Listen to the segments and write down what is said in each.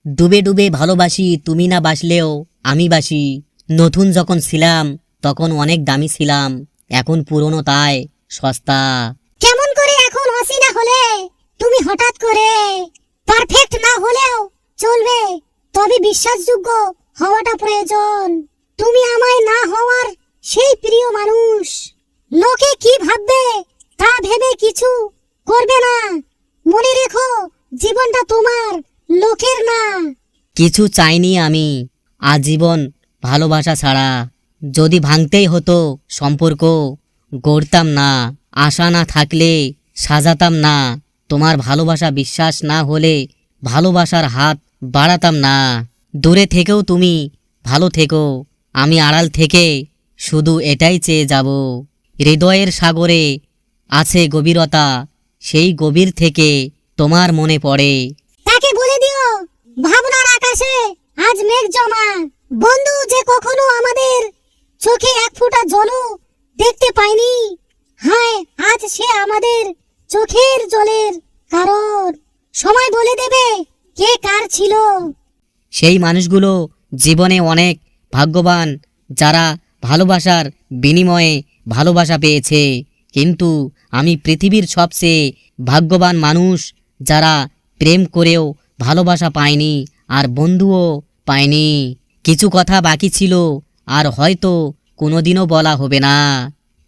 ডুবে ডুবে ভালোবাসি, তুমি না বাসলেও আমি বাসি। নতুন যখন ছিলাম তখন অনেক দামি ছিলাম, এখন পুরনো তাই সস্তা। কেমন করে এখন অচেনা হলে তুমি হঠাৎ করে? পারফেক্ট না হলেও চলবে, তবে বিশ্বাসযোগ্য হওয়াটা প্রয়োজন। তুমি আমায় না হওয়ার সেই প্রিয় মানুষ। লোকে কি ভাববে তা ভেবে কিছু করবে না। মনে রেখো, জীবনটা তোমার, লোকের না। কিছু চাইনি আমি আজীবন ভালোবাসা ছাড়া। যদি ভাঙতেই হতো সম্পর্ক গড়তাম না। আশা না থাকলে সাজাতাম না। তোমার ভালোবাসা বিশ্বাস না হলে ভালোবাসার হাত বাড়াতাম না। দূরে থেকেও তুমি ভালো থেকো, আমি আড়াল থেকে শুধু এটাই চেয়ে যাব। হৃদয়ের সাগরে আছে গভীরতা, সেই গভীর থেকে তোমার মনে পড়ে। তাকে বলে দিও, ভাবনার আকাশে আজ মেঘ জমা। বন্ধু যে কখনো আমাদের চোখে এক ফোঁটা জলও দেখতে পায়নি, হায় আজ সে আমাদের চোখের জলের কারণ। সময় বলে দেবে কে কার ছিল। সেই মানুষগুলো জীবনে অনেক ভাগ্যবান যারা ভালোবাসার বিনিময়ে ভালোবাসা পেয়েছে, কিন্তু আমি পৃথিবীর সবচেয়ে ভাগ্যবান মানুষ যারা প্রেম করেও ভালোবাসা পায়নি আর বন্ধুও পায়নি। কিছু কথা বাকি ছিল আর হয়তো কোনোদিনও বলা হবে না।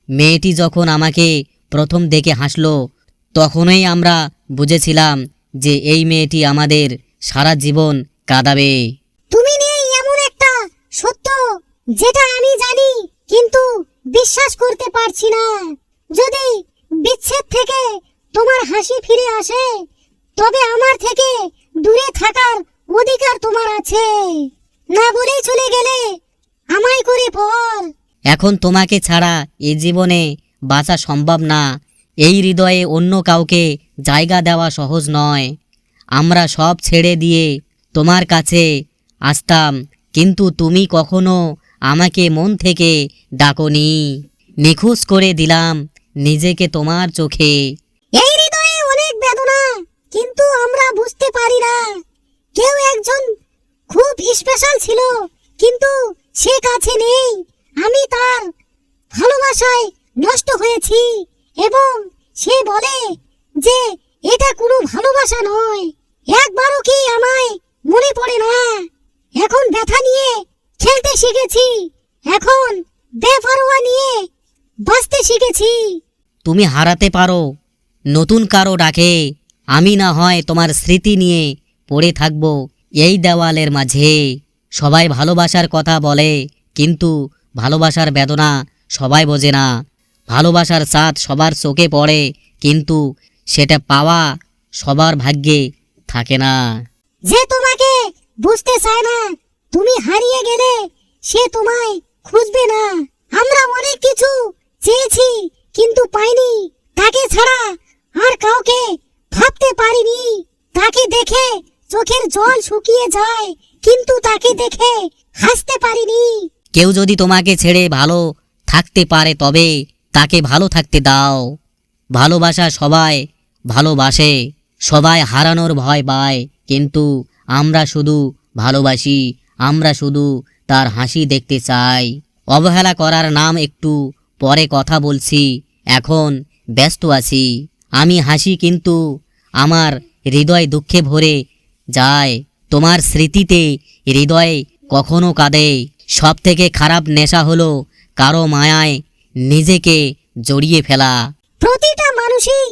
মেয়েটি যখন আমাকে প্রথম দেখে হাসলো তখনই আমরা বুঝেছিলাম যে এই মেয়েটি আমাদের সারা জীবন কাঁদাবে। তুমি নেই এমন একটা সত্য যেটা আমি জানি কিন্তু বিশ্বাস করতে পারছি না। যদি বিচ্ছেদ থেকে তোমার হাসি ফিরে আসে তবে আমার থেকে দূরে থাকার অধিকার তোমার আছে। না বলেই চলে গেলে আমায় করে পর। এখন তোমাকে ছাড়া এই জীবনে বাঁচা সম্ভব না। এই হৃদয়ে অন্য কাউকে জায়গা দেওয়া সহজ নয়। আমরা সব ছেড়ে দিয়ে তোমার কাছে আসতাম, কিন্তু তুমি কখনো আমাকে মন থেকে ডাকোনি। নিখোঁজ করে দিলাম নিজেকে তোমার চোখে। এই হৃদয়ে অনেক বেদনা, কিন্তু আমরা বুঝতে পারি না। কেউ একজন খুব স্পেশাল ছিল, কিন্তু সে কাছে নেই। আমি তার ভালোবাসায় নষ্ট হয়েছি এবং সে বলে যে এটা কোনো ভালোবাসা নয়। একবারও কি আমায় মনে পড়ে না? এখন ব্যথা নিয়ে খেলতে শিখেছি, এখন বেপরোয়া নিয়ে বাঁচতে শিখেছি। তুমি হারাতে পারো নতুন কারো ডাকে, আমি না হয় তোমার স্মৃতি নিয়ে পড়ে থাকব এই দেওয়ালের মাঝে। সবাই ভালোবাসার কথা বলে, কিন্তু ভালোবাসার বেদনা সবাই বোঝে না। ভালোবাসার স্বাদ সবার চোখে পড়ে, কিন্তু সেটা পাওয়া সবার ভাগ্যে থাকে না। যে তোমাকে বুঝতে চায় না, তুমি হারিয়ে গেলে সে তোমায় খুঁজবে না। আমরা অনেক কিছু চেয়েছি কিন্তু পাইনি। তাকে ছাড়া আর কাউকে ভাবতে পারিনি। তাকে দেখে চোখের জল শুকিয়ে যায়, কিন্তু তাকে দেখে হাসতে পারিনি। কেউ যদি তোমাকে ছেড়ে ভালো থাকতে পারে তবে তাকে ভালো থাকতে দাও। ভালোবাসা সবাই ভালোবাসে, সবাই হারানোর ভয় পায়, কিন্তু আমরা শুধু ভালোবাসি, আমরা শুধু তার হাসি দেখতে চাই। অবহেলা করার নাম একটু পরে কথা বলছি, এখন ব্যস্ত আছি। আমি হাসি কিন্তু আমার হৃদয় দুঃখে ভরে যায়। তোমার স্মৃতিতে হৃদয় কখনো কাঁদে। সব থেকে খারাপ নেশা হলো কারো মায়ায় নিজেকে জড়িয়ে ফেলা। প্রতিটা মানুষই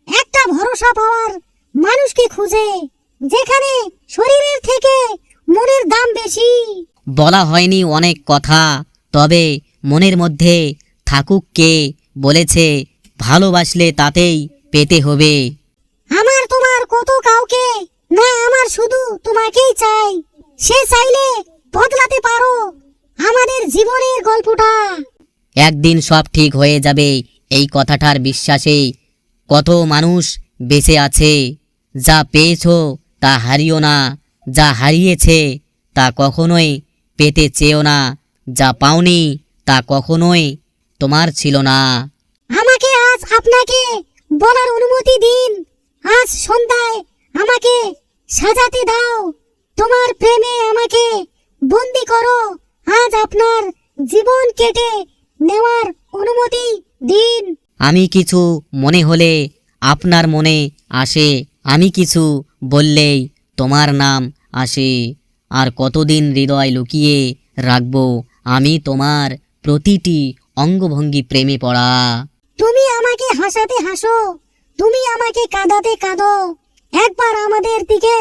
একটা ভরসা পাওয়ার মানুষকে খুঁজে, যেখানে শরীরের থেকে মনের দাম বেশি। বলা হয়নি অনেক কথা, তবে মনের মধ্যে থাকুক কে বলেছে ভালোবাসলে তাতেই পেতে হবে। আমার তোমার কত কাউকে না, আমার শুধু তোমাকেই চাই। সে চাইলে বদলাতে পারো আমাদের জীবনের গল্পটা। একদিন সব ঠিক হয়ে যাবে এই কথাটার বিশ্বাসে কত মানুষ বেঁচে আছে। যা পেয়েছো তা হারিও না, যা হারিয়েছে তা কখনোই পেতে চেয়েও না, যা পাওনি তা কখনোই তোমার ছিল না। আমাকে আজ আপনাকে বলার অনুমতি দিন। আজ সন্ধ্যায় আমাকে সাজাতে দাও। তোমার প্রেমে আমাকে বন্দি করো। আজ আপনার জীবন কেটে নেওয়ার অনুমতি দিন। আমি কিছু মনে হলে আপনার মনে আসে, আমি কিছু বললেই তোমার নাম আসে। আর কতদিন হৃদয় লুকিয়ে রাখবো আমি তোমার প্রতিটি অঙ্গভঙ্গি প্রেমে পড়া। তুমি আমাকে হাসাতে হাসো, তুমি আমাকে কাঁদাতে কাঁদো। একবার আমাদের দিকে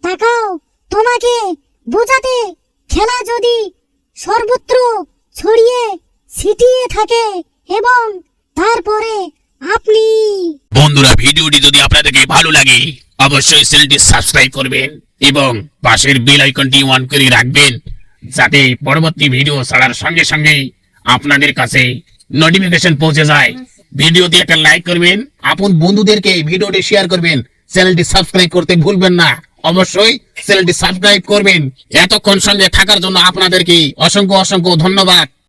তাকাও, তোমাকে বোঝাতে খেলা যদি সর্বত্র ছড়িয়ে ছিটিয়ে থাকে এবং তারপরে আপনি। বন্ধুরা, ভিডিওটি যদি আপনাদেরকে ভালো লাগে অবশ্যই চ্যানেলটি সাবস্ক্রাইব করবেন এবং পাশের বেল আইকনটি অন করে রাখবেন, যাতে পরবর্তী ভিডিও ছাড়ার সঙ্গে সঙ্গেই আপনাদের কাছে নোটিফিকেশন পৌঁছে যায়। ভিডিওতে একটা লাইক করবেন, আপন বন্ধুদেরকে ভিডিওটি শেয়ার করবেন, চ্যানেলটি সাবস্ক্রাইব করতে ভুলবেন না। অবশ্যই চ্যানেলটি সাবস্ক্রাইব করবেন। এতক্ষণ সঙ্গে থাকার জন্য আপনাদেরকে অসংখ্য অসংখ্য ধন্যবাদ।